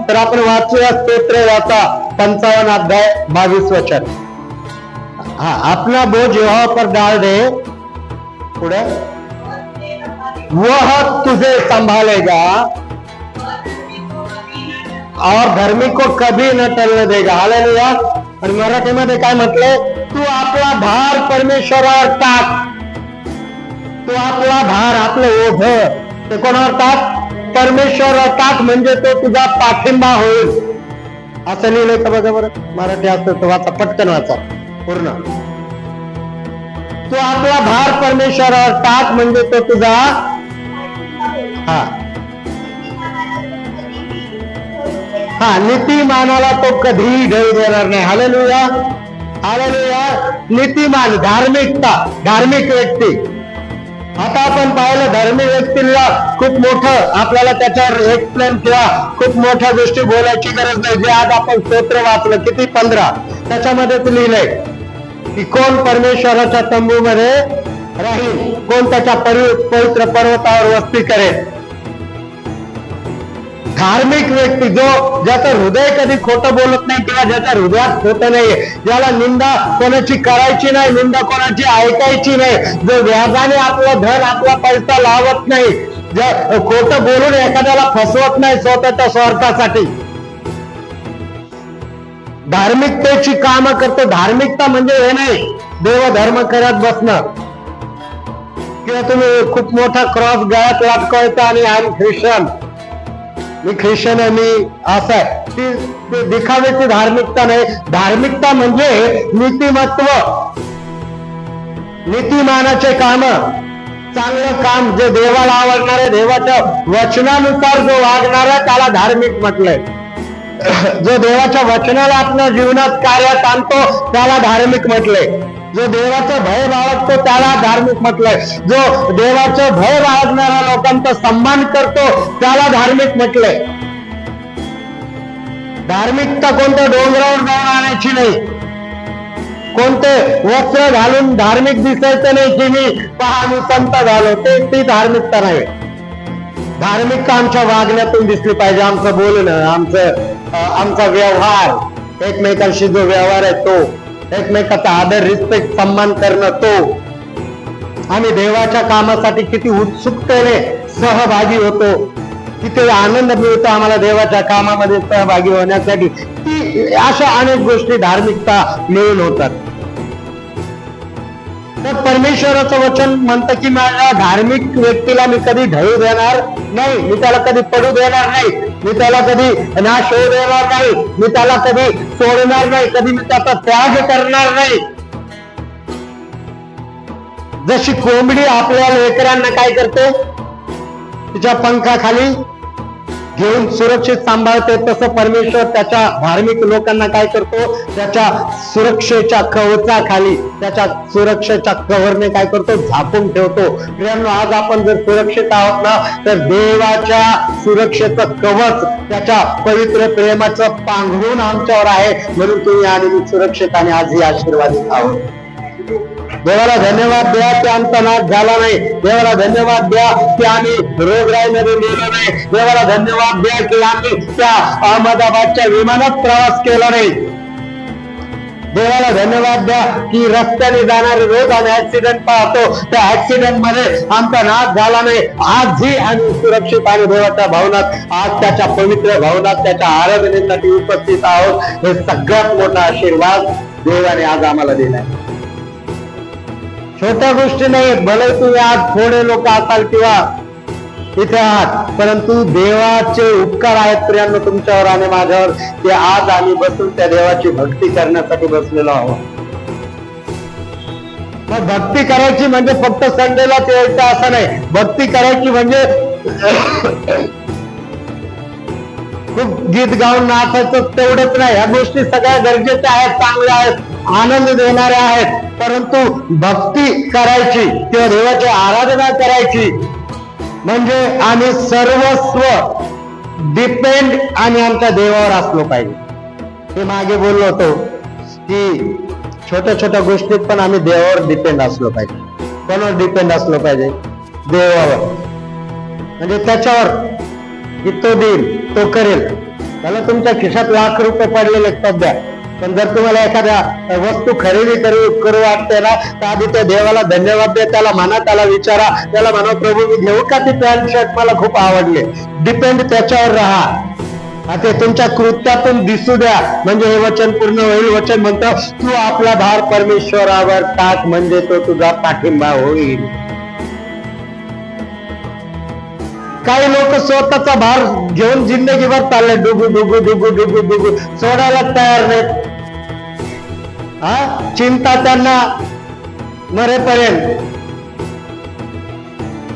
तर आपण वाचूया स्तोत्र वाचा 55 अध्याय 22 वचन। अपना बोझ यहोवा पर डाल दे, पुढे, वह तुझे संभालेगा और धर्मी को कभी न टलने देगा। हालेलुया। आणि मराठीमध्ये काय म्हटलंय, तू आपला भार परमेश्वरावर टाक, तू आपला भार, आपलं ओझ ते कोणावर टाक, परमेश्वरावर टाक, म्हणजे तो तुझा पाठिंबा होईल। असं लिहिलंय का बघा बरं, मराठी असतं तर वाचा, पटकन वाचा पूर्ण। तू आपला भार परमेश्वरावर टाक म्हणजे तो तुझा, नीतिमानाला तो कधीही ढळू देणार नाही। Hallelujah, hallelujah. नीतिमान, धार्मिकता, धार्मिक व्यक्ती। आता आपण पाहिलं धार्मिक व्यक्तीला खूप मोठं आपल्याला त्याच्यावर एक्सप्लेन किंवा खूप मोठ्या गोष्टी बोलायची गरज नाही। जे आज आपण स्तोत्र वाचलं किती 15, त्याच्यामध्येच लिहिलंय की कोण परमेश्वराच्या तंबूमध्ये राहील, कोण त्याच्या पवित्र पर्वतावर वस्ती करेल। धार्मिक व्यक्ती जो ज्याचं हृदय कधी खोटं बोलत नाही किंवा ज्याच्या हृदयात खोटं नाहीये, ज्याला निंदा कोणाची करायची नाही, निंदा कोणाची ऐकायची नाही, जो व्याजाने आपलं धन आपला पैसा लावत नाही, जे खोटं बोलून एखाद्याला फसवत नाही स्वतःच्या स्वार्थासाठी, धार्मिकतेची कामं करतो। धार्मिकता म्हणजे हे नाही देवधर्म करत बसणं किंवा तुम्ही खूप मोठा क्रॉस गळ्यात लटकवायचा आणि आय एम ख्रिश्चन, मी ख्रिश्चन आहे, मी असं आहे, ती दिखाव्याची धार्मिकता नाही। धार्मिकता म्हणजे नीतिमत्व, नीतिमानाचे काम, चांगलं काम, जे देवाला आवडणार आहे, देवाच्या वचनानुसार जो वागणार आहे त्याला धार्मिक म्हटलंय। जो देवाच्या वचनाला आपल्या जीवनात कार्यात आणतो त्याला धार्मिक म्हटलंय। जो देवाचं भय बाळगतो त्याला धार्मिक म्हटलंय। जो देवाचं भय बाळगणाऱ्या लोकांचा सन्मान करतो त्याला धार्मिक म्हटलंय। धार्मिकता कोणत्या डोंगरावर जाऊन आणायची नाही, कोणते वस्त्र घालून धार्मिक दिसायचं नाही की मी पहा मी संत झालो, ती धार्मिकता नाही। धार्मिकता आमच्या वागण्यातून दिसली पाहिजे, आमचं बोलणं, आमचा व्यवहार, एकमेकांशी जो व्यवहार आहे तो, एकमेकाचा आदर, रिस्पेक्ट, सन्मान करणं, तो आम्ही देवाच्या कामासाठी किती उत्सुकतेने सहभागी होतो, किती आनंद मिळतो आम्हाला देवाच्या कामामध्ये सहभागी होण्यासाठी, अशा अनेक गोष्टी धार्मिकता मिळून होतात। तर परमेश्वराचं वचन म्हणतं की माझ्या धार्मिक व्यक्तीला मी कधी ढळू देणार नाही, मी त्याला कधी पडू देणार नाही, मी त्याला कधी नाश होऊ देणार नाही, मी त्याला कधी सोडणार नाही, कधी मी त्याचा त्याग करणार नाही। जशी कोंबडी आपल्या लेकरांना काय करते, तिच्या पंखाखाली घेऊन सुरक्षित सांभाळते, तसं परमेश्वर त्याच्या धार्मिक लोकांना काय करतो, त्याच्या सुरक्षेच्या कवचाखाली, त्याच्या सुरक्षेच्या कव्हरने काय करतो, झाकून ठेवतो। प्रियांनो, आज आपण जर सुरक्षित आहोत ना, तर देवाच्या सुरक्षेचं कवच, त्याच्या पवित्र प्रेमाचं पांघरून आमच्यावर आहे, म्हणून तुम्ही आणि मी सुरक्षित आणि आजही आशीर्वादित आहोत। देवाला धन्यवाद द्या की आमचा नाश झाला नाही, देवाला धन्यवाद द्या की आम्ही रोगराईमध्ये गेलो नाही, देवाला धन्यवाद द्या की आम्ही त्या अहमदाबादच्या विमानात प्रवास केला नाही, देवाला धन्यवाद द्या की रस्त्याने जाणारे रोज आम्ही ऍक्सिडेंट पाहतो, त्या ऍक्सिडेंट मध्ये आमचा नाश झाला नाही, आजही आम्ही सुरक्षित आणि देवाच्या भवनात, आज त्याच्या पवित्र भवनात त्याच्या आराधनेसाठी उपस्थित आहोत। हे सगळ्यात मोठा आशीर्वाद देवाने आज आम्हाला दिलाय। छोट्या गोष्टी नाही, भले तुम्ही आज थोडे लोक असाल किंवा इथे आहात, परंतु देवाचे उपकार आहेत प्रियांनो तुमच्यावर आणि माझ्यावर, की आज आम्ही बसून त्या देवाची भक्ती करण्यासाठी बसलेलो आहोत। मग भक्ती करायची म्हणजे फक्त संडेलाच यायचं असं नाही, भक्ती करायची म्हणजे खूप गीत गाऊन नाचायचं तेवढंच नाही, ह्या गोष्टी सगळ्या गरजेच्या आहेत, चांगल्या आहेत, आनंद देणाऱ्या आहेत, परंतु भक्ती करायची किंवा देवाची आराधना करायची म्हणजे आम्ही सर्वस्व डिपेंड आणि आमच्या देवावर असलो पाहिजे। हे मागे बोललो होतो की छोट्या छोट्या गोष्टीत पण आम्ही देवावर डिपेंड असलो पाहिजे। कोणावर डिपेंड असलो पाहिजे? देवावर, म्हणजे त्याच्यावर की तो देईल, तो करेल, त्याला तुमच्या खिशात लाख रुपये पडलेले सध्या, पण जर तुम्हाला एखाद्या वस्तू खरेदी करू वाटते ना, तर आधी त्या देवाला धन्यवाद द्या, त्याला म्हणा, त्याला विचारा, त्याला म्हणा प्रभू मी घेऊ का ती पॅन्ट शर्ट, मला खूप आवडले. डिपेंड त्याच्यावर राहा, ते तुमच्या कृत्यातून दिसू द्या, म्हणजे हे वचन पूर्ण होईल. वचन म्हणतं तू आपला भार परमेश्वरावर टाक, म्हणजे तो तुझा पाठिंबा होईल. काही लोक स्वतःचा भार घेऊन जिंदगीभर चालले, डुगू डुगू डुगू डुगू डुगू, सोडायला तयार नाहीत. चिंता त्यांना मरेपर्यंत.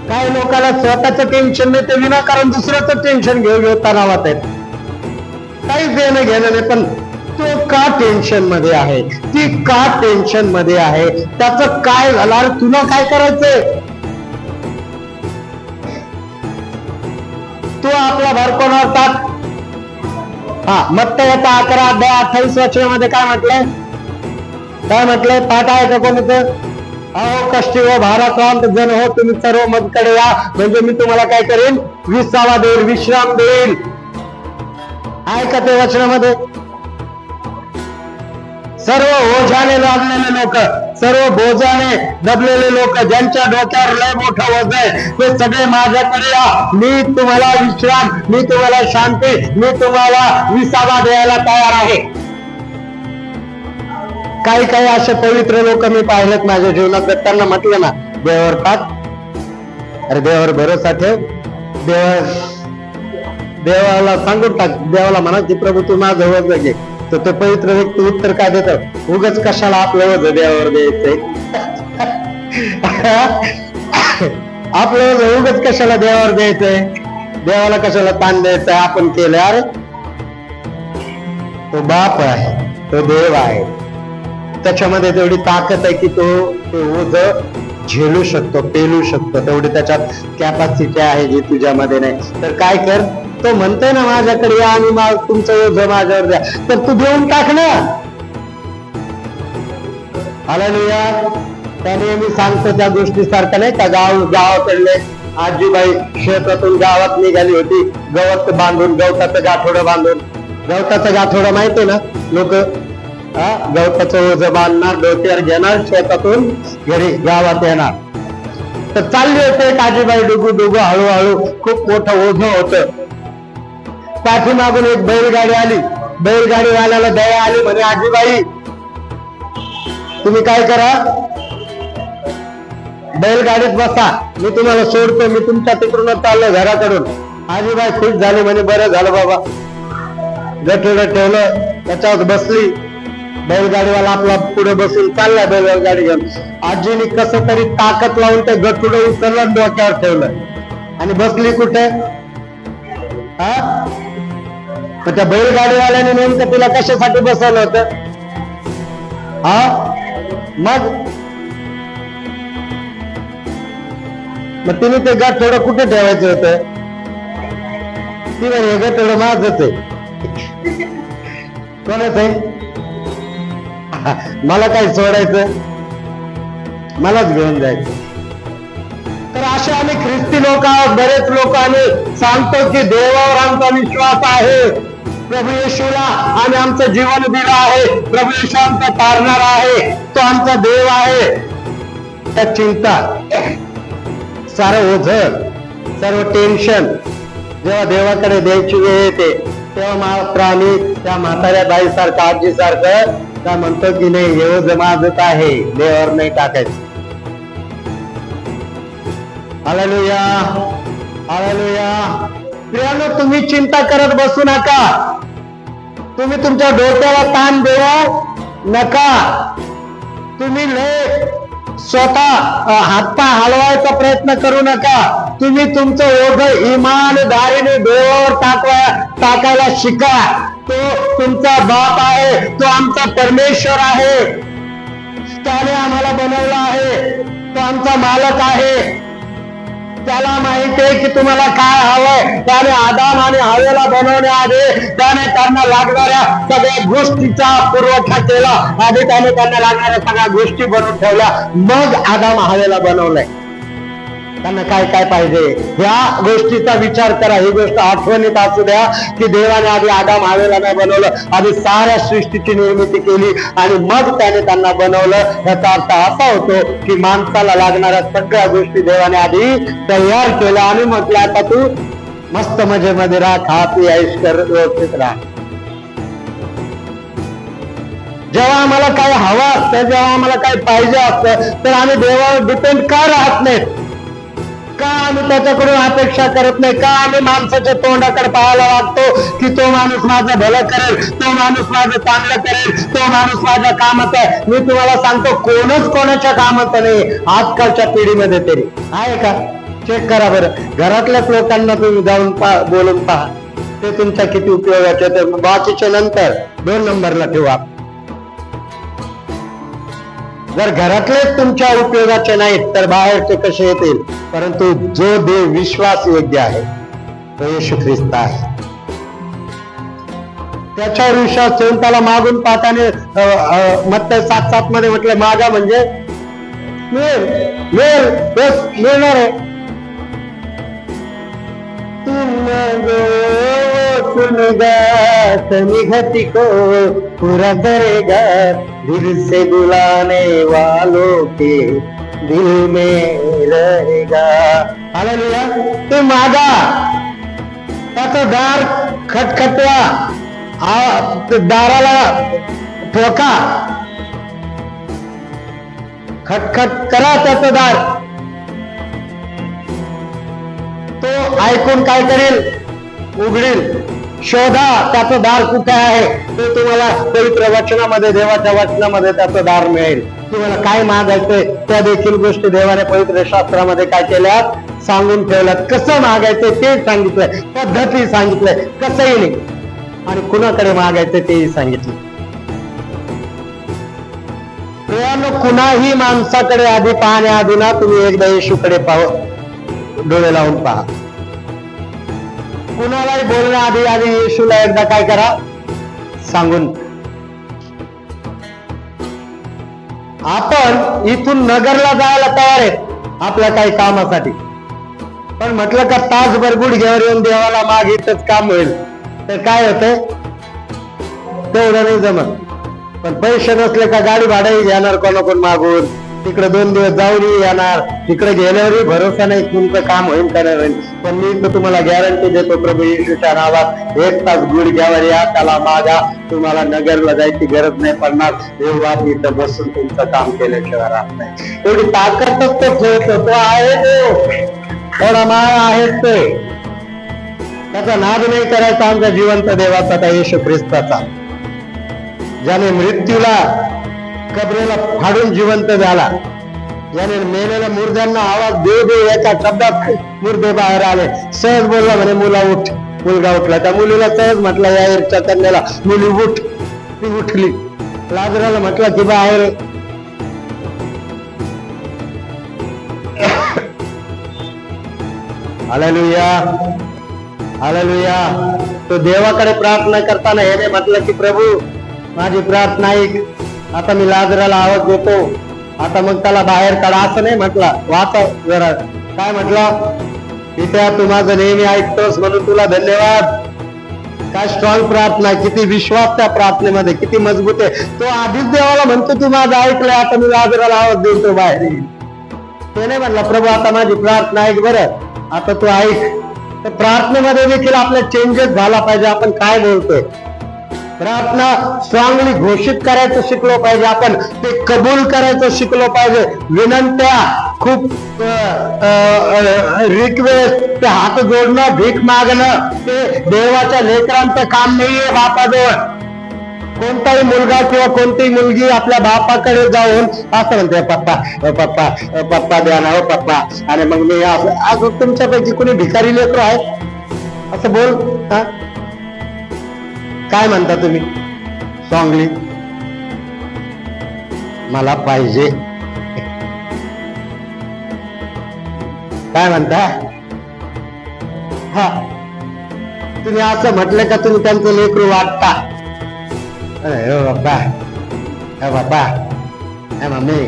काही लोकांना स्वतःचं टेन्शन नाही, ते विनाकारण दुसऱ्याचं टेन्शन घेऊ तणावात आहेत. काहीच देणं घेणं नाही, पण तो का टेन्शन मध्ये आहे, ती का टेन्शन मध्ये आहे, त्याचं काय झालं, तुला काय करायचंय. तू आपला भार कोणावर टाक. मत्ती 11:28 वचनामध्ये काय म्हटलंय, काय म्हटलंय, पाठ आहे का कोणीचं. अहो कष्टी व भाराक्रांत जन हो, तुम्ही सर्व माझ्याकडे या, म्हणजे मी तुम्हाला काय करेन, विसावा देईल, विश्राम देईल. आहे का ते वचनामध्ये. सर्व ओझाने लादलेले लोक, सर्व बोजाने दबलेले लोक, ज्यांच्या डोक्यावर लय मोठं वजन आहे, ते सगळे माझ्याकडे या, मी तुम्हाला विश्राम, मी तुम्हाला शांती, मी तुम्हाला विसावा द्यायला तयार आहे. काही काही असे पवित्र लोक मी पाहिलेत माझ्या जीवनात, त्यांना म्हटलं ना देवावर टाक, अरे देवावर भरोसा ठेव, देवाला सांगून टाक, देवाला म्हणा की प्रभू तू माझं वजन घे. तर तो पवित्र व्यक्ती उत्तर काय देतात, उगाच कशाला आपलं वजन देवावर द्यायचंय, आपलं वजन उगाच कशाला देवावर द्यायचंय, देवाला कशाला ताण द्यायचंय, आपण केलं. अरे तो बाप आहे, तो देव आहे, त्याच्यामध्ये तेवढी ताकद आहे की तो ओझ झेलू शकतो, पेलू शकतो, तेवढी त्याच्यात कॅपॅसिटी आहे जी तुझ्यामध्ये नाही. तर काय कर, तो म्हणतोय ना माझ्याकडे या आणि तुमचं ओझ माझ्यावर द्या, तर तू देऊन टाक ना. हालेलुया. त्याने मी सांगतो त्या गोष्टीसारखं नाही का, गावाकडले आजीबाई शेतातून गावात निघाली होती, गवत बांधून, गवताचं गाठोडं बांधून. गवताचं गाठोडं माहितीये ना, लोक गवताचं ओझ बांधणार, डोक्यावर घेणार, शेतातून घरी गावात येणार. तर चालली होते एक आजीबाई डुगू डुगू, हळूहळू खूप मोठं ओझ होतं. पाठीमागून एक बैलगाडी आली, बैलगाडीवाल्याला दया आली, म्हणे आजीबाई तुम्ही काय करा, बैलगाडीत बसा, मी तुम्हाला सोडतो, मी तुमच्या तिकडून चाललो घराकडून. आजीबाई खुश झाली, म्हणे बरं झालं बाबा. गठोडं ठेवलं, त्याच्यावर बसली, बैलगाडीवाला आपला पुढे बसून चाललाय बैलगाडी घेऊन. आजीने कसं तरी ताकद लावून ते गठोडं उचललं, डोक्यावर ठेवलं आणि बसली कुठे. त्या बैलगाडीवाल्याने नेमकं तिला कशासाठी बसवलं होतं. मग तिने ते गठोडं कुठे ठेवायचं होतं. ती म्हणे गठोडं माझंच आहे. कोणाच आहे, मला काय सोडायचं, मलाच घेऊन जायचं. तर असे आम्ही ख्रिस्ती लोक आहोत, बरेच लोक आम्ही सांगतो की देवावर आमचा विश्वास आहे, प्रभू येशूला आम्ही आमचं जीवन दिलं आहे, प्रभू येशू आमचा तारणारा आहे, तो आमचा देव आहे. त्या चिंता, सारं ओझ, सर्व टेन्शन जेव्हा देवाकडे द्यायची वेळ येते, तेव्हा प्राणी त्या म्हाताऱ्या बाईसारखं, आजीसारखं त्या म्हणतो की नाही हे ओझ माझंच आहे, देवावर नाही टाकायचं. Hallelujah, hallelujah. प्रियानो, तुम्ही चिंता करत बसू नका, तुम्ही तुमच्या डोक्याला ताण देऊ नका, तुम्ही लय स्वतः हातपाय हलवायचा प्रयत्न करू नका. तुम्ही तुमचं ओझ इमानदारीने देवावर टाकायला शिका. तो तुमचा बाप आहे, तो आमचा परमेश्वर आहे, त्याने आम्हाला बनवलं आहे, तो आमचा मालक आहे. त्याला माहिती आहे की तुम्हाला काय हवंय. त्याने आदाम आणि हवेला बनवण्याआधी त्याने त्यांना लागणाऱ्या सगळ्या गोष्टीचा पुरवठा केला. आधी त्याने त्यांना लागणाऱ्या सगळ्या गोष्टी बनवून ठेवल्या, मग आदाम हवेला बनवलंय. त्यांना काय काय पाहिजे ह्या गोष्टीचा विचार करा. ही गोष्ट आठवणीत असू द्या की देवाने आधी आदाम हवेला नाही बनवलं, आधी साऱ्या सृष्टीची निर्मिती केली आणि मग त्याने त्यांना बनवलं. याचा अर्थ असा होतो की माणसाला लागणाऱ्या सगळ्या गोष्टी देवाने आधी तयार केल्या आणि म्हटलं आता तू मस्त मजेमध्ये राहा, खा पी ऐश कर, व्यवस्थित राहा. जेव्हा आम्हाला काय हवं असतं, जेव्हा आम्हाला काय पाहिजे असतं, तर आम्ही देवावर डिपेंड का राहत नाही? का आम्ही त्याच्याकडून अपेक्षा करत नाही? का आम्ही माणसाच्या तोंडाकडे पाहायला लागतो की तो माणूस माझं भलं करेल, तो माणूस माझं चांगलं करेल, तो माणूस माझ्या कामात आहे? मी तुम्हाला सांगतो कोणच कोणाच्या कामात नाही आजकालच्या पिढीमध्ये तरी. आहे का? चेक करा बरं. घरातल्याच लोकांना तुम्ही जाऊन बोलून पहा, ते तुमच्या किती उपयोगाचे. तर बाकीचे नंतर 2 नंबरला ठेवा. जर घरातलेच तुमच्या उपयोगाचे नाहीत तर बाहेरचे कसे येतील? परंतु जो देव विश्वास योग्य आहे तो येशू ख्रिस्त आहे. त्याच्यावर विश्वास ठेवून त्याला मागून पाहताने मत्तई 7:7 मध्ये म्हटलं मागा म्हणजे मिळेल, मिळेल, बस मिळणार आहे. निघती को पूरा करेगा, दिल से बुलाने वालों के दिल में रहेगा. हालेलुया. ते मागा, त्याचं दार खटखटवा, दाराला ठोका, खटखट करा त्याचं दार. तो ऐकून काय करेल? उघडेल. शोधा त्याचं दार कुठे आहे ते तुम्हाला पवित्र वचनामध्ये, देवाच्या वचनामध्ये त्याचं दार मिळेल. तुम्हाला काय मागायचंय त्या देखील गोष्टी देवाने पवित्र शास्त्रामध्ये काय केल्यात? सांगून ठेवल्यात. कसं मागायचंय ते सांगितलंय, पद्धती सांगितलंय, कसंही नाही, आणि कुणाकडे मागायचंय तेही सांगितलं. प्रियानो, कुणाही माणसाकडे आधी पाहण्याआधी ना तुम्ही एकदा येशूकडे डोळे लावून पहा. कुणालाही बोलण्याआधी आधी येशूला एकदा काय करा? सांगून. आपण इथून नगरला जायला तयार आहेत आपल्या काही कामासाठी, पण म्हटलं का तासभर गुडघ्यावर येऊन देवाला मागितच काम होईल तर काय होतंय? तेवढं नाही जमत. पण पैसे नसले का गाडी भाडंही घेणार कोणाकडून मागून, तिकडे 2 दिवस जाऊन येणार, तिकडे गेल्यावरही भरोसा नाही तुमचं काम होईल का नाही होईल. पण मी तर तुम्हाला गॅरंटी देतो प्रभू येशूच्या नावात 1 तास गुडघ्यावर या, त्याला मागा, तुम्हाला नगरला जायची गरज नाही पडणार. देवा इथं बसून तुमचं काम केल्याशिवाय राहत नाही. एवढी ताकदच तो ठेवतो. तो आहे, तो थोडा माय आहेच ते. त्याचा नाद नाही करायचा आमच्या जिवंत देवाचा, त्या येशू ख्रिस्ताचा, ज्याने मृत्यूला, कबरेला फाडून जिवंत झाला, ज्याने मेलेल्या मुर्द्यांना आवाज देव देव एका शब्दात मुर्दे बाहेर आले. सहज बोलला म्हणे मुला उठ. मुलगा उठला. त्या मुलीला सहज म्हटलं याईरच्या कन्याला मुली उठ. ती उठली. लाजराला म्हटलं की बाहेर. Hallelujah, hallelujah. तो देवाकडे प्रार्थना करताना याने म्हटलं की प्रभू माझी प्रार्थना ऐक. आता मी लाजराला आवाज देतो, आता मग त्याला बाहेर काढा असं नाही म्हटलं. वाचा जरा काय म्हटलं? पित्या तू माझं नेहमी ऐकतोस म्हणून तुला धन्यवाद. काय स्ट्रॉंग प्रार्थना, किती विश्वास त्या प्रार्थनेमध्ये, किती मजबूत आहे. तो आधीच देवाला म्हणतो तू माझं ऐकलंय, आता मी लाजराला आवाज देतो बाहेर. ते नाही म्हणला प्रभू आता माझी प्रार्थना ऐक बरं, आता तू ऐक. तर प्रार्थनेमध्ये देखील आपला चेंजेस झाला पाहिजे. आपण काय बोलतोय? प्रार्थना स्ट्रॉंगली घोषित करायचं शिकलो पाहिजे. आपण ते कबूल करायचं शिकलो पाहिजे. विनंत्या, खूप रिक्वेस्ट, ते हात जोडणं, भीक मागणं, ते देवाच्या लेकरांचं काम नाहीये बापाजवळ. कोणताही मुलगा किंवा कोणतीही मुलगी आपल्या बापाकडे जाऊन असं म्हणते पप्पा पप्पा पप्पा द्या ना हो पप्पा, आणि मग मी असं तुमच्यापैकी कोणी भिकारी लेकर आहे असं बोल. हा काय म्हणता तुम्ही? स्ट्रॉंगली मला पाहिजे काय म्हणता? हा तुम्ही असं म्हटलं का तुम्ही त्यांचं लेकरू वाटता? अरे हो बाप्पा, हे बाप्पा, हे मम्मी,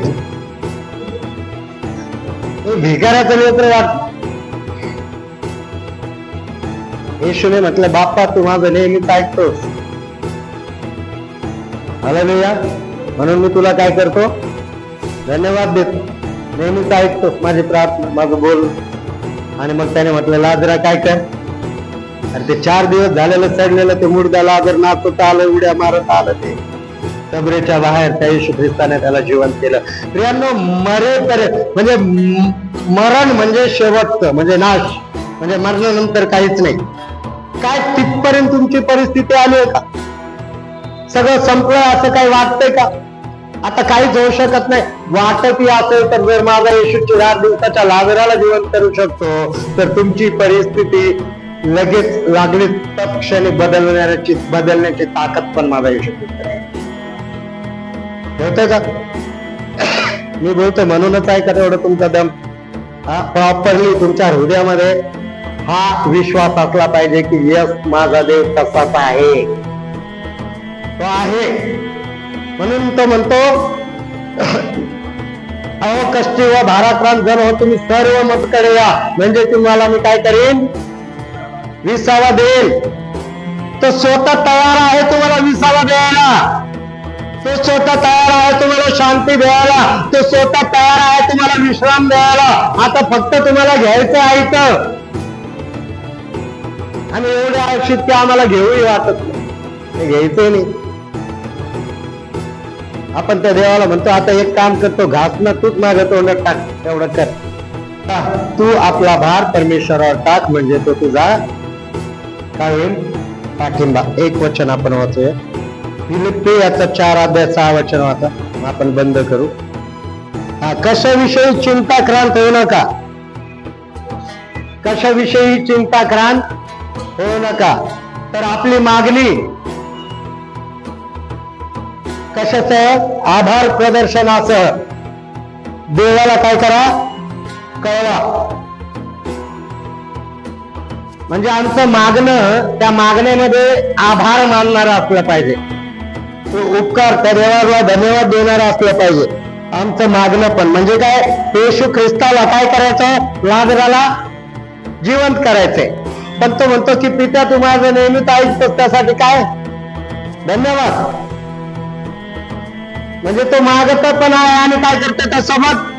भिकाऱ्याचं लेकर वाट. येशूने म्हटलं, बाप्पा तू माझं नेहमीच ऐकतोस. हालेलुया. म्हणून मी तुला काय करतो, धन्यवाद देतो. नेहमीच ऐकतोस माझी प्रार्थना, माझं बोल. आणि मग त्याने म्हटलं, लाजरा काय कर. आणि ते 4 दिवस झालेलं चढलेलं ते मुर्दा लाजर नाचत आलं, उड्या मारत आलं. ते कबरेच्या बाहेर त्या येशू ख्रिस्ताने त्याला जिवंत केलं. प्रियांनो, म्हणजे मरण म्हणजे शेवटचं, म्हणजे नाश, म्हणजे मरणानंतर काहीच नाही. काय तिथपर्यंत तुमची परिस्थिती आली आहे का? सगळं संपलं असं काही वाटतंय का? आता काहीच होऊ शकत नाही वाटतही असेल तर, जर माझा येशू 4 दिवसाच्या लाजराला जिवंत करू शकतो, तर तुमची परिस्थिती लगेच लागली तत्क्षणी बदलण्याची ताकद पण माझा येशू होतंय का? मी बोलतोय म्हणूनच आहे का तेवढं तुमचा दम. हा प्रॉपरली तुमच्या हृदयामध्ये हा विश्वास असला पाहिजे की यस, माझा देव तसाच आहे, तो आहे. म्हणून तो म्हणतो, अहो कष्टी व भाराक्रांत जण हो तुम्ही सर्व माझ्याकडे या, म्हणजे तुम्हाला मी काय करीन, विसावा देईल. तो स्वतः तयार आहे तुम्हाला विसावा द्यायला. तो स्वतः तयार आहे तुम्हाला शांती द्यायला. तो स्वतः तयार आहे तुम्हाला विश्राम द्यायला. आता फक्त तुम्हाला घ्यायचं आहे. आणि एवढे आयुष्यात की आम्हाला घेऊही वाटत नाही, घ्यायचं नाही. आपण त्या देवाला म्हणतो, आता एक काम करतो, घासणं तूच माझ्या तोंडात टाक, एवढं कर. तू आपला भार परमेश्वरावर टाक, म्हणजे तो तुझा काय होईल, पाठिंबा. एक वचन आपण वाचूया, फिलिप्पी याचा 4:6 वचन वाचा, आपण बंद करू. कशाविषयी चिंताक्रांत होऊ नका. कशाविषयी चिंताक्रांत होऊ नका. तर आपली मागणी कशाचं, आभार प्रदर्शनासह देवाला काय करा, कळवा. म्हणजे आमचं मागणं, त्या मागण्यामध्ये आभार मानणारा असलं पाहिजे. तो उपकार, त्या देवाला धन्यवाद देणारा असलं पाहिजे आमचं मागणं पण. म्हणजे काय, येशू ख्रिस्ताला काय करायचं, लाजराला जिवंत करायचंय. पण तो म्हणतो की पित्या तू माझं नेहमीच ऐकतोस, त्यासाठी काय, धन्यवाद. म्हणजे तो मागत पण आहे आणि काय करतो, त्यासोबत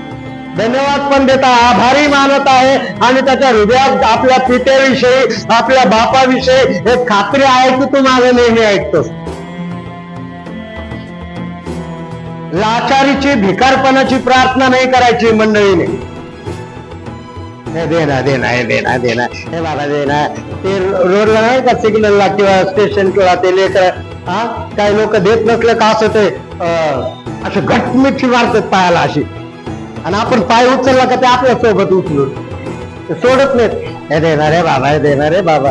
धन्यवाद पण देत आहे, आभारी मानत आहे. आणि त्याच्या हृदयात आपल्या पित्याविषयी, आपल्या बापाविषयी एक खात्री आहे की तू माझं नेहमी ऐकतोस. लाचारीची, भिकारपणाची प्रार्थना नाही करायची मंडळीने. हे देना देना, हे देना देना, हे मला देना. ते रोडला नाही का, सिग्नलला किंवा स्टेशन किंवा ते लेकर, काही लोक देत नसले का असं ते असे घटमिठी मारतात पायाला अशी, आणि आपण पाय उचलला का ते आपल्या सोबत उचलून सोडत नाहीत. हे देणार रे बाबा, हे देणार रे बाबा.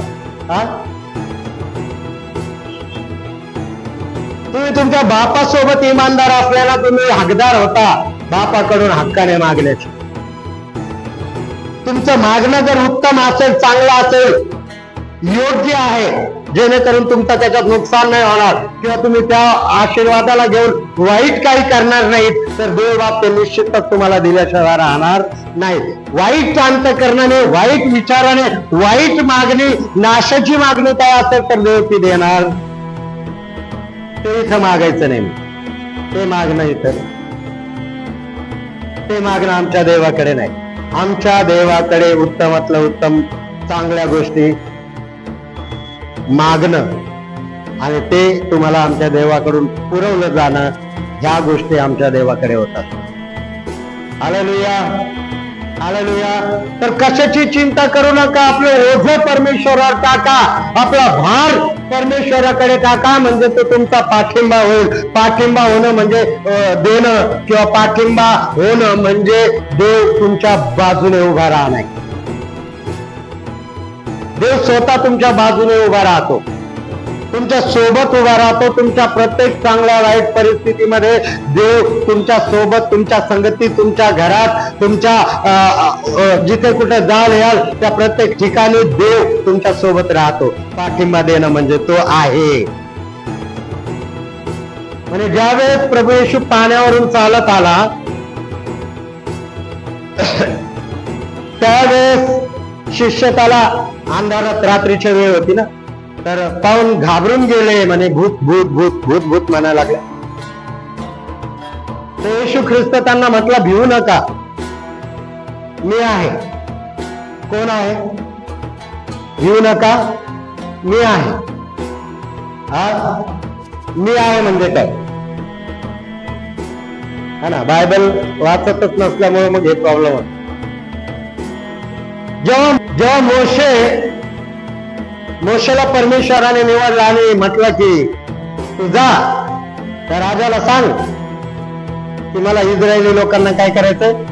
तुम्ही तुमच्या बापासोबत इमानदार असल्याला तुम्ही हकदार होता बापाकडून हक्काने मागण्याचे. तुमचं मागणं जर उत्तम असेल, चांगलं असेल, योग्य आहे, जेणेकरून तुमचं त्याच्यात नुकसान नाही होणार किंवा तुम्ही त्या आशीर्वादाला घेऊन वाईट काही करणार नाहीत, तर देव बाप ते निश्चितच तुम्हाला दिल्याशिवाय राहणार नाही. वाईट अंतःकरणाने, वाईट विचाराने, वाईट मागणी, नाशाची मागणी काय असेल तर देव ती देणार. ते इथं मागायचं नाही, ते मागणं इथं, ते मागणं आमच्या देवाकडे नाही. आमच्या देवाकडे उत्तमातलं उत्तम, चांगल्या गोष्टी मागणं आणि ते तुम्हाला आमच्या देवाकडून पुरवलं जाणं, ह्या गोष्टी आमच्या देवाकडे होतात. Hallelujah, hallelujah. तर कशाची चिंता करू नका, आपलं ओझं परमेश्वरावर टाका, आपला भार परमेश्वराकडे टाका, म्हणजे तो तुमचा पाठिंबा होईल. पाठिंबा होणं म्हणजे देणं, किंवा पाठिंबा होणं म्हणजे देव तुमच्या बाजूने उभा राहणार. देव स्वतः तुमच्या बाजूने उभा राहतो, तुमच्या सोबत उभा राहतो. तुमच्या प्रत्येक चांगल्या वाईट परिस्थितीमध्ये देव तुमच्या सोबत, तुमच्या संगतीत, तुमच्या घरात, तुमच्या जिथे कुठे जाल याल त्या प्रत्येक ठिकाणी देव तुमच्या सोबत राहतो. पाठिंबा देणं म्हणजे तो आहे. म्हणजे ज्यावेळेस प्रभू येशू पाण्यावरून चालत आला, त्यावेळेस शिष्य त्याला अंधारात रात्रीची वेळ होती ना, तर पाहून घाबरून गेले, म्हणे भूत भूत भूत भूत भूत म्हणायला लागले. तर येशू ख्रिस्त त्यांना म्हटलं, भिवू नका, मी आहे. कोण आहे? भिवू नका, मी आहे. हा, मी आहे म्हणजे काय है ना? बायबल वाचतच नसल्यामुळे मग हे प्रॉब्लेम होत. जेव्हा मोशेला परमेश्वराने निवडला आणि म्हटलं की तू जा त्या राजाला सांग की मला इस्रायली लोकांना काय करायचं,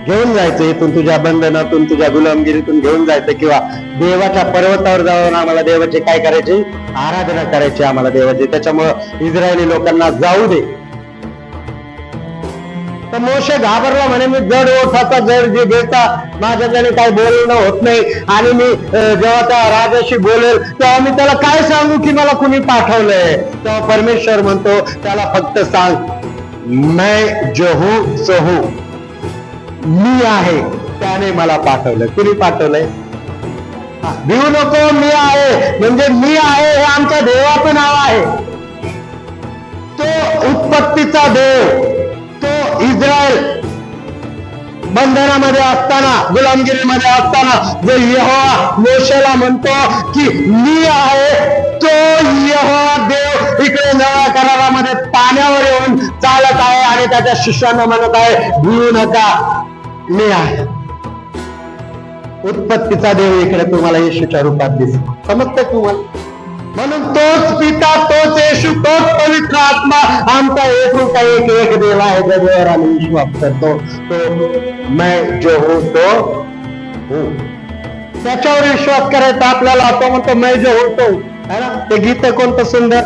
घेऊन जायचं इथून, तुझ्या बंधनातून, तुझ्या गुलामगिरीतून घेऊन जायचं, किंवा देवाच्या पर्वतावर जाऊन आम्हाला देवाची काय करायची, आराधना करायची आम्हाला देवाची, त्याच्यामुळं इस्रायली लोकांना जाऊ दे. तर मोशे घाबरला, म्हणे मी जड ओठाचा जड जिभेचा, माझ्याकडे काही बोलणं होत नाही, आणि मी जेव्हा त्या राजाशी बोलेल तेव्हा मी त्याला काय सांगू की मला कुणी पाठवलंय. तेव्हा परमेश्वर म्हणतो त्याला फक्त सांग, मैं जो हूं सो हूं, मी आहे, त्याने मला पाठवलं. कुणी पाठवलंय? भिवू नको, मी आहे. म्हणजे मी आहे हे आमच्या देवाचं नाव आहे. तो उत्पत्तीचा देव, तो इस्रायल बंधनामध्ये असताना, गुलामगिरीमध्ये असताना जो यहोवा मोशेला म्हणतो की मी आहे, तो यहोवा देव इकडे नव्या करारामध्ये पाण्यावर येऊन चालत आहे आणि त्याच्या शिष्यांना म्हणत आहे, भिवू नका, मी आहे. उत्पत्तीचा देव इकडे तुम्हाला येशूच्या रूपात दिसतो. समजतंय तुम्हाला? म्हणून तोच पिता, तोच येशू, तोच पवित्र आत्मा आमचा एकूण एक देव आहे, ज्याच्यावर आम्ही विश्वास करतो. तो मैं जो हूं तो हूं, त्याच्यावर विश्वास करायचा आपल्याला. तो म्हणतो मैं जो हूं तो, है ना? ते गीत कोणतं सुंदर,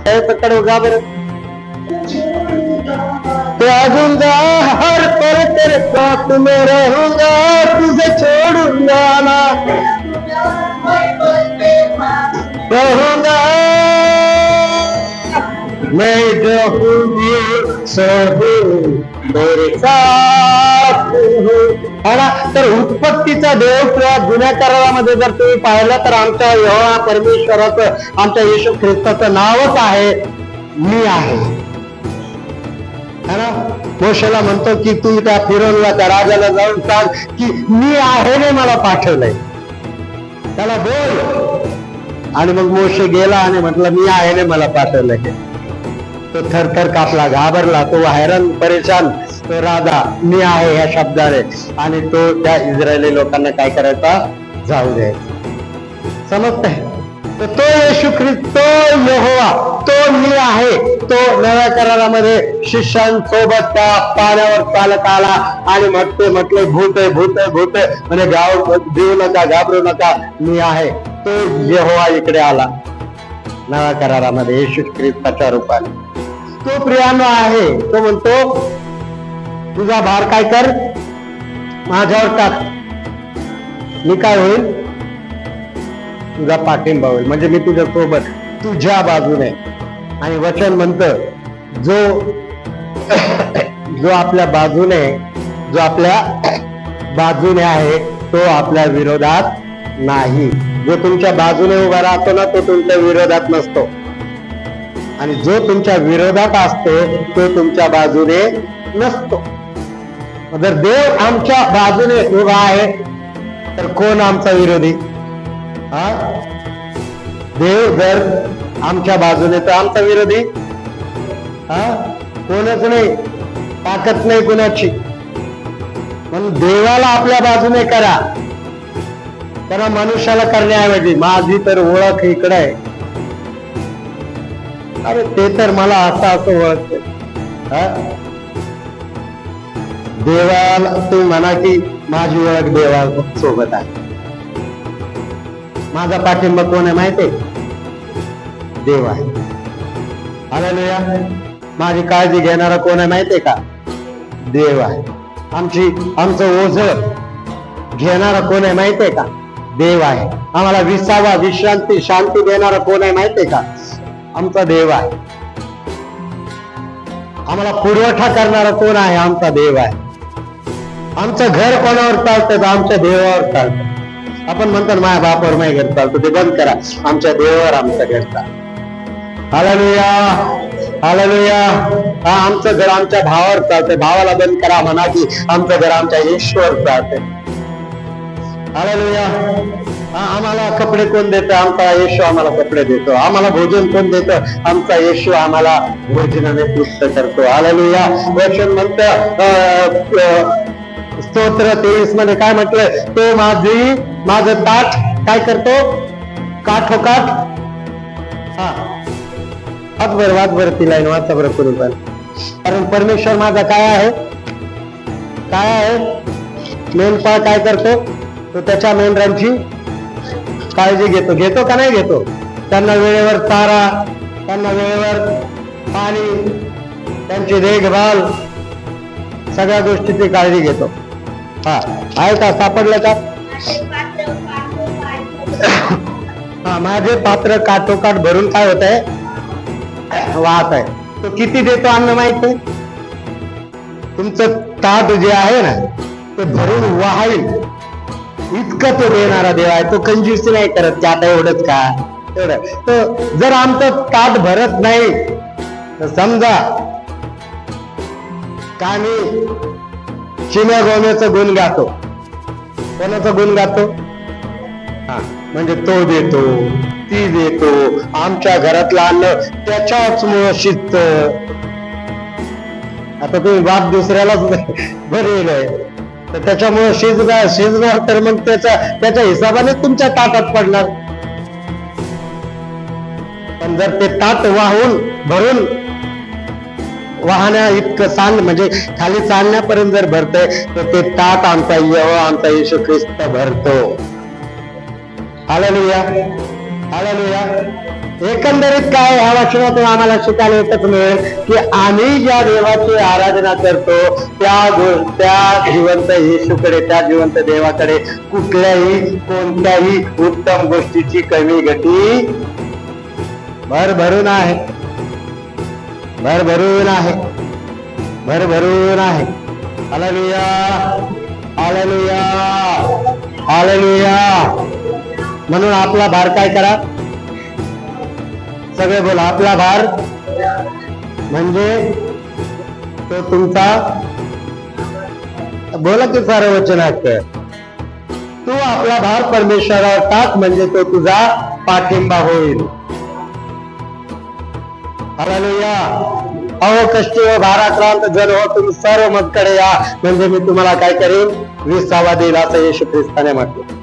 त्याच्याकडे जा बरं. तो अजून जा, हर पर तेरे साथ में रहूंगा, तुझे छोड़ूंगा ना, रहूंगा मैं जो हूं सो हूं, मेरे साथ हूं, है ना? तर उत्पत्तीचा देव किंवा जुन्या करारामध्ये जर तुम्ही पाहिलं तर आमच्या यहोवा परमेश्वराचं, आमच्या येशू ख्रिस्ताचं नावच आहे, मी आहे, है ना? मोशेला म्हणतो की तू त्या फिरवला त्या राजाला जाऊन सांग की मी आहे ने मला पाठवलंय, त्याला बोल. आणि मग मोशे गेला आणि म्हटलं मी आहे ने मला पाठवलंय. तो थरथर कापला, घाबरला, तो हैराण परेशान, तो राजा मी आहे ह्या शब्दाने, आणि तो त्या इस्रायली लोकांना काय करायचा, जाऊ द्यायचा. समजतंय? तर तो येशू ख्रिस्त, तो यहोवा, तो मी आहे, तो नव्या करारामध्ये शिष्यांसोबत त्या पाण्यावर चालत आला आणि म्हटले भूत आहे, भूत आहे, भूत आहे, म्हणजे भिवू नका, घाबरू नका, मी आहे. तो यहोवा इकडे आला नव्या करारामध्ये येशू ख्रिस्ताच्या रूपाने. तो प्रियानो आहे. तो म्हणतो तुझा भार काय कर, माझ्यावर टाक, मी काय होईल, तुझा पाठिंबा होईल, म्हणजे मी तुझ्या सोबत, तुझ्या बाजूने. आणि वचन म्हणतं जो आपल्या बाजूने आहे तो आपल्या विरोधात नाही. जो तुमच्या बाजूने उभा राहतो ना तो तुमच्या विरोधात नसतो, आणि जो तुमच्या विरोधात असतो तो तुमच्या बाजूने नसतो. जर देव आमच्या बाजूने उभा आहे तर कोण आमचा विरोधी? देव जर आमच्या बाजूने तर आमचा विरोधी कोणच नाही, ताकद नाही कुणाची. म्हणून देवाला आपल्या बाजूने करा, तर मनुष्याला करण्याऐवजी माझी तर ओळख इकडे आहे, अरे ते तर मला असं ओळखते. देवाला तुम्ही म्हणा की माझी ओळख देवा सोबत आहे, माझा पाठिंबा कोण आहे माहितीये? देव आहे. हालेलुया. माझी काळजी घेणारा कोण आहे माहितीये का? देव आहे. आमचं ओझ घेणारा कोण आहे माहितीये का? देव आहे. आम्हाला विसावा, विश्रांती, शांती देणारा कोण आहे माहितीये का? आमचा देव आहे. आम्हाला पुरवठा करणारा कोण आहे? आमचा देव आहे. आमचं घर कोणावर चालतं? आमच्या देवावर चालतं. आपण म्हणतो ना माझ्या बापावर माझ्या घर चालतं, ते बंद करा. आमच्या देवावर आमचं घर चालतं. Hallelujah, hallelujah. हा, आमचं घर आमच्या भावावर चालतंय. भावाला बंद करा, म्हणा की आमचं घर आमच्या येशूवर चालतंय. हालेलुया. हा, आम्हाला कपडे कोण देतं? आमचा येशू आम्हाला कपडे देतो. आम्हाला भोजन कोण देतं? आमचा येशू आम्हाला भोजनाने तृप्त करतो. हालेलुया. वचन म्हणतं स्तोत्र 23 मध्ये काय म्हटलंय? तो माझं ताट काय करतो? काठोकाठ. हा, वाच बर ती लाईन वाचा बरं करून. पण कारण परमेश्वर माझा काय आहे? काय आहे? मेंढपाळ काय करतो? तो त्याच्या मेंढरांची काळजी घेतो का नाही घेतो? त्यांना वेळेवर चारा, त्यांना वेळेवर पाणी, त्यांची देखभाल, सगळ्या गोष्टीची काळजी घेतो. हा, आहे का? सापडलं का? हा, माझे पात्र काठोकाठ भरून काय होत आहे? वाहत आहे. तो किती देतो अन्न माहित आहे? तुमचं ताट जे आहे ना, ते भरून वाहील इतकं तो देणारा देव आहे. तो कंजूसी नाही करत की आता एवढंच का एवढं. तो जर आमचं ताट भरत नाही तर समजा का मी चिम्या गोम्याचं गुण गातो. कोणाचं गुण गातो? हा, म्हणजे तो देतो, ती देतो. आमच्या घरातलं अन्न त्याच्याच मुळे शिजत. आता तुम्ही बाप दुसऱ्यालाच बरेल तर त्याच्यामुळे शिजणार तर मग त्याच्या हिशोबाने तुमच्या ताटात पडणार. पण जर ते ताट भरून वाहण्या इतकं म्हणजे खाली चालण्यापर्यंत जर भरतय तर ते ताट आमचा येशू ख्रिस्त भरतो. Hallelujah, hallelujah. एकंदरीत काय ह्या वचनातून आम्हाला शिकायला एकच मिळेल की आम्ही ज्या देवाची आराधना करतो त्या जिवंत येशूकडे, त्या जिवंत देवाकडे कोणत्याही उत्तम गोष्टीची कमी गती भरभरून आहे. भरभरून आहे. भरभरून आहे. Hallelujah, hallelujah, hallelujah. म्हणून आपला भार काय करा? सगळे बोला. आपला भार म्हणजे तो तुमचा, बोला की सारं वचनात, तू आपला भार परमेश्वरावर टाक म्हणजे तो तुझा पाठिंबा होईल. हालेलुया. अहो कष्टी व भाराक्रांत जन हो, तुम्ही सर्व माझ्याकडे या म्हणजे मी तुम्हाला काय करेन? विसावा देईल, असं येशू ख्रिस्ताने म्हटलं.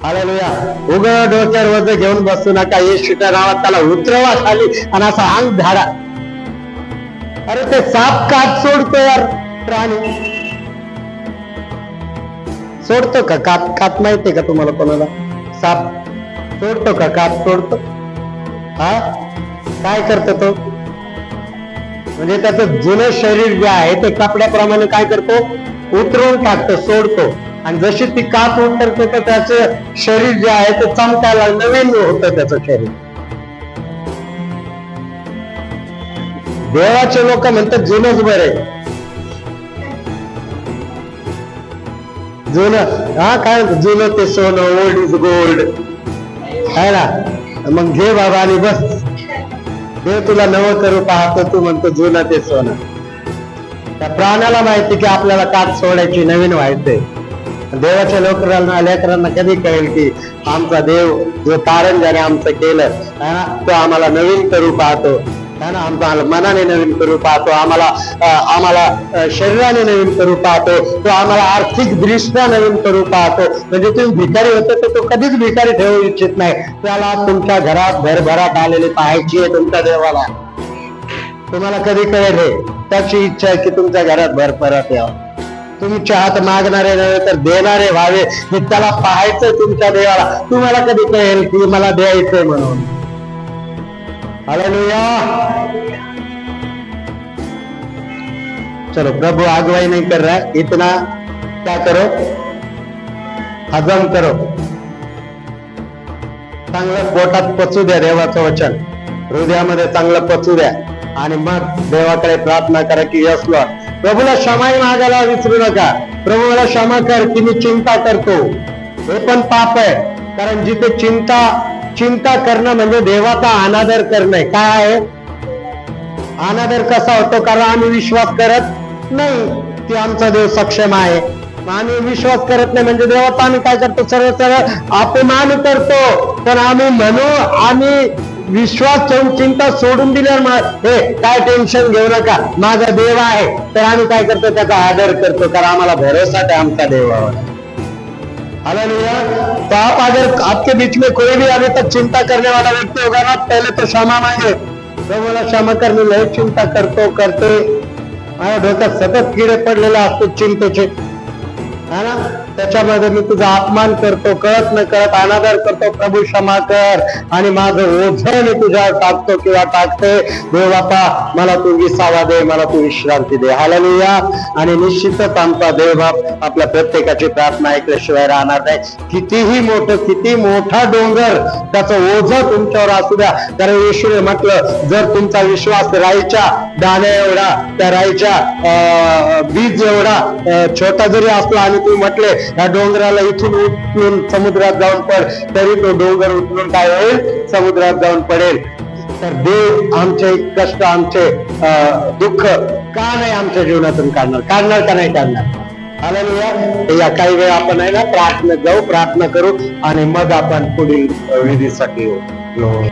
हालेलुया. उघड डोक्यावर वजन घेऊन बसू नका. येशूच्या नावात त्याला उतरवा खाली आणि असा अंग धाडा. अरे ते साप कात सोडतो यार, प्राणी सोडतो का? कात माहितीये का तुम्हाला? कोणाला साप सोडतो का? कात सोडतो? हा, काय करतो तो? म्हणजे त्याचं जुनं शरीर जे आहे ते कपड्याप्रमाणे काय करतो? उतरवून टाकतो, सोडतो. आणि जशी ती कात उतरते तर त्याचं शरीर जे आहे ते चमकायला नवीन होतं त्याचं शरीर. देवाचे लोक म्हणतात जुनच बरे. जुनं, हा काय जुनं ते सोनं, ओल्ड इज गोल्ड आहे ना. मग घे बाबा आणि बस. देव तुला नवं करू पाहतो, तू म्हणतो जुनं ते सोनं. त्या प्राण्याला माहिती की आपल्याला कात सोडायची, नवीन व्हायचंय. देवाच्या लेकरांना कधी कळेल की आमचा देव जो कारंजाने आमचं केलं तो आम्हाला नवीन करू पाहतो, आम्हाला मनाने नवीन करू पाहतो, आम्हाला शरीराने नवीन करू पाहतो, तो आम्हाला आर्थिक दृष्ट्या नवीन करू पाहतो. म्हणजे तुम्ही भिकारी होते तर तो कधीच भिकारी ठेवू इच्छित नाही. त्याला तुमच्या घरात भरभराट आलेली पाहायची आहे तुमच्या देवाला. तुम्हाला कधी कळेल हे? त्याची इच्छा आहे की तुमच्या घरात भरभराट यावं. तुमच्या हात मागणारे नव्हे तर देणारे व्हावे हे त्याला पाहायचंय तुमच्या देवाला. तुम्हाला कधी कळेल की मला द्यायचंय म्हणून. हालेलुया. चलो, प्रभु अगुवाई नहीं कर रहा है, इतना क्या करो, हजम करो. चांगलं पोटात पचू द्या देवाचं वचन, हृदयामध्ये चांगलं पचू द्या आणि मग देवाकडे प्रार्थना करा की यस लॉर्ड प्रभूला क्षमाही मागायला विसरू नका. प्रभू मला क्षमा कर की मी चिंता करतो. हे पण पाप आहे, कारण जिथे चिंता करणं म्हणजे देवाचा अनादर करणं. काय आहे अनादर? कसा होतो? कारण आम्ही विश्वास करत नाही की आमचा देव सक्षम आहे. आम्ही विश्वास करत नाही म्हणजे देवाचा आम्ही काय करतो? सरळ सरळ अपमान करतो. पण आम्ही म्हणू आम्ही विश्वास ठेवून चिंता सोडून दिल्यावर हे काय टेन्शन घेऊ नका, माझा देव आहे. तर आम्ही काय करतो? त्याचा आदर करतो, कारण आम्हाला भरोसा आहे आमचा देवावर. हालेलुया. तो आप अगर आपके बीच में कोई भी अभी तक चिंता करने वाला व्यक्ति होगा ना, पहले तो क्षमा मांगे. तो मला क्षमा कर, मी लय चिंता करते. माझ्या डोक्यात सतत किडे पडलेले असतात चिंतेचे, है ना. त्याच्यामध्ये मी तुझा अपमान करतो, कळत न कळत अनादर करतो. प्रभू क्षमा कर आणि माझं ओझं मी तुझ्यावर टाकतो किंवा टाकते. देव बापा मला तू विसावा दे, मला तू विश्रांती दे. हालेलुया. आणि निश्चितच आमचा देव बाप आपल्या प्रत्येकाची प्रार्थना ऐकल्याशिवाय राहणार नाही. किती मोठा डोंगर त्याचं ओझं तुमच्यावर असू द्या, कारण येशूने म्हटलं जर तुमचा विश्वास राईच्या दाण्या एवढा, त्या राईच्या बीज एवढा छोटा जरी असला आणि तुम्ही म्हटले या डोंगराला इथून उचलून समुद्रात जाऊन पड, तरी तो डोंगर उचलून काय होईल? समुद्रात जाऊन पडेल. तर देव आमचे कष्ट, आमचे दुःख का नाही आमच्या जीवनातून काढणार का नाही काढणार? हालेलुया. या काही वेळ आपण आहे ना प्रार्थनेत जाऊ, प्रार्थना करू आणि मग आपण पुढील विधीसाठी येऊ.